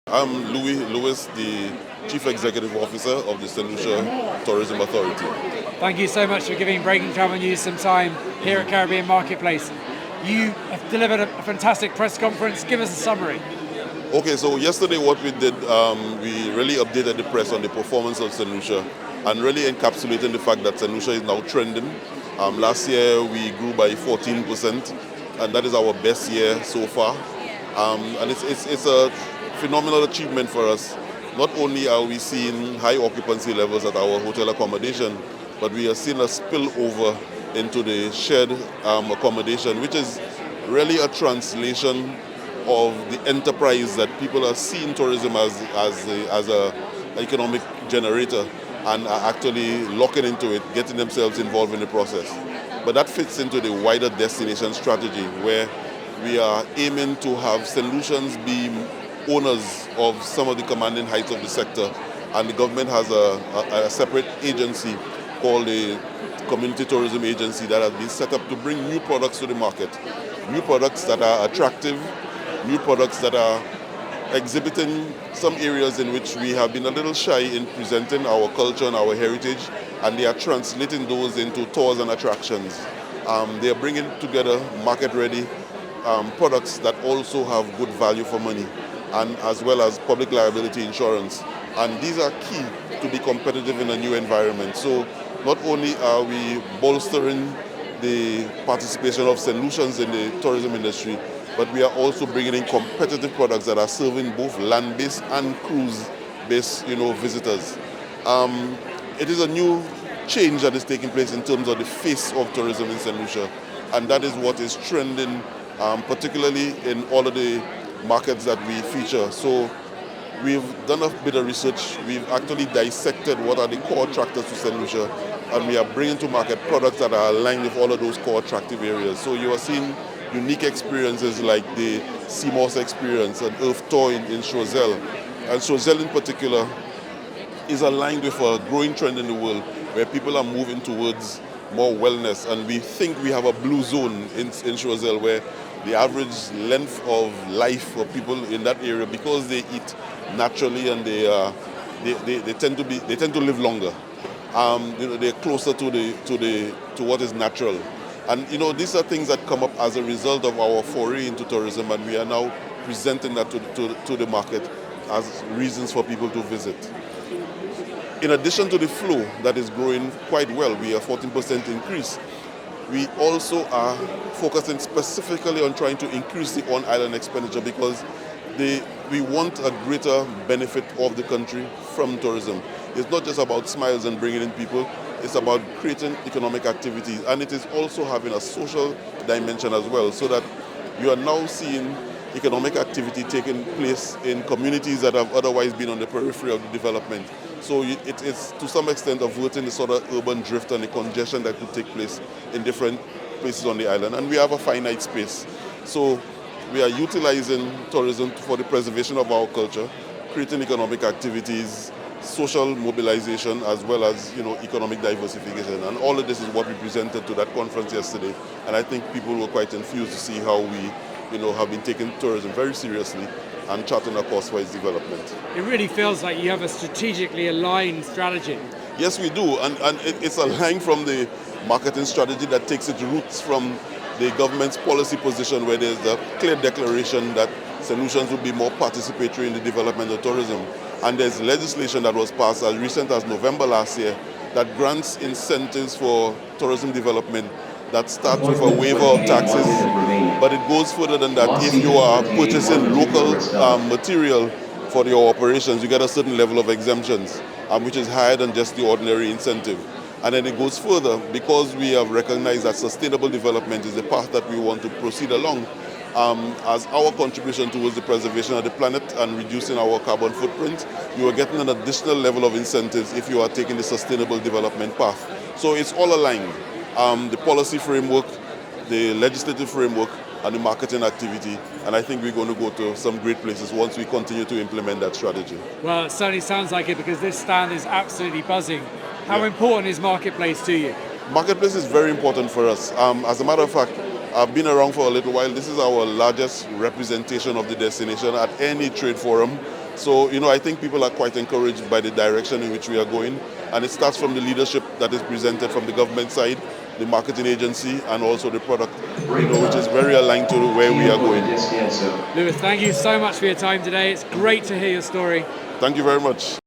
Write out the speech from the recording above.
I'm Louis, the Chief Executive Officer of the St. Lucia Tourism Authority. Thank you so much for giving Breaking Travel News some time here at Caribbean Marketplace. You have delivered a fantastic press conference. Give us a summary. Okay, so yesterday what we did, we really updated the press on the performance of St. Lucia and really encapsulating the fact that St. Lucia is now trending. Last year we grew by 14%, and that is our best year so far. And it's a phenomenal achievement for us. Not only are we seeing high occupancy levels at our hotel accommodation, but we are seeing a spillover into the shared accommodation, which is really a translation of the enterprise that people are seeing tourism as a economic generator and are actually locking into it, getting themselves involved in the process. But that fits into the wider destination strategy where we are aiming to have solutions be owners of some of the commanding heights of the sector, and the government has a separate agency called the Community Tourism Agency that has been set up to bring new products to the market, new products that are attractive, new products that are exhibiting some areas in which we have been a little shy in presenting our culture and our heritage, and they are translating those into tours and attractions. They are bringing together market-ready products that also have good value for money, and as well as public liability insurance. And these are key to be competitive in a new environment. So not only are we bolstering the participation of solutions in the tourism industry, but we are also bringing in competitive products that are serving both land-based and cruise-based, visitors. It is a new change that is taking place in terms of the face of tourism in St. Lucia, and that is what is trending, particularly in all of the markets that we feature. So we've done a bit of research. We've actually dissected what are the core attractors to St. Lucia, and we are bringing to market products that are aligned with all of those core attractive areas. So you are seeing unique experiences like the Sea Moss experience and Earth Tour in Choiseul. And Choiseul in particular is aligned with a growing trend in the world where people are moving towards more wellness. And we think we have a blue zone in Choiseul where the average length of life for people in that area, because they eat naturally and they tend to live longer. They're closer to what is natural. And these are things that come up as a result of our foray into tourism, and we are now presenting that to the market as reasons for people to visit. In addition to the flow that is growing quite well, we are 14% increase. We also are focusing specifically on trying to increase the on-island expenditure because we want a greater benefit of the country from tourism. It's not just about smiles and bringing in people. It's about creating economic activities, and it is also having a social dimension as well, so that you are now seeing economic activity taking place in communities that have otherwise been on the periphery of the development. So it is to some extent averting the sort of urban drift and the congestion that could take place in different places on the island. And we have a finite space. So we are utilizing tourism for the preservation of our culture, creating economic activities, social mobilization, as well as economic diversification. And all of this is what we presented to that conference yesterday. And I think people were quite enthused to see how we have been taking tourism very seriously and charting a course for its development. It really feels like you have a strategically aligned strategy. Yes, we do, and it's aligned from the marketing strategy that takes its roots from the government's policy position, where there's a clear declaration that solutions will be more participatory in the development of tourism. And there's legislation that was passed as recent as November last year that grants incentives for tourism development that starts with a waiver of taxes, but it goes further than that. If you are purchasing local material for your operations, you get a certain level of exemptions, which is higher than just the ordinary incentive. And then it goes further because we have recognized that sustainable development is the path that we want to proceed along. As our contribution towards the preservation of the planet and reducing our carbon footprint, you are getting an additional level of incentives if you are taking the sustainable development path. So it's all aligned. The policy framework, the legislative framework, and the marketing activity. And I think we're going to go to some great places once we continue to implement that strategy. Well, it certainly sounds like it, because this stand is absolutely buzzing. How important is Marketplace to you? Marketplace is very important for us. As a matter of fact, I've been around for a little while. This is our largest representation of the destination at any trade forum. So, I think people are quite encouraged by the direction in which we are going. And it starts from the leadership that is presented from the government side, the marketing agency, and also the product, which is very aligned to where we are going. Lewis, thank you so much for your time today. It's great to hear your story. Thank you very much.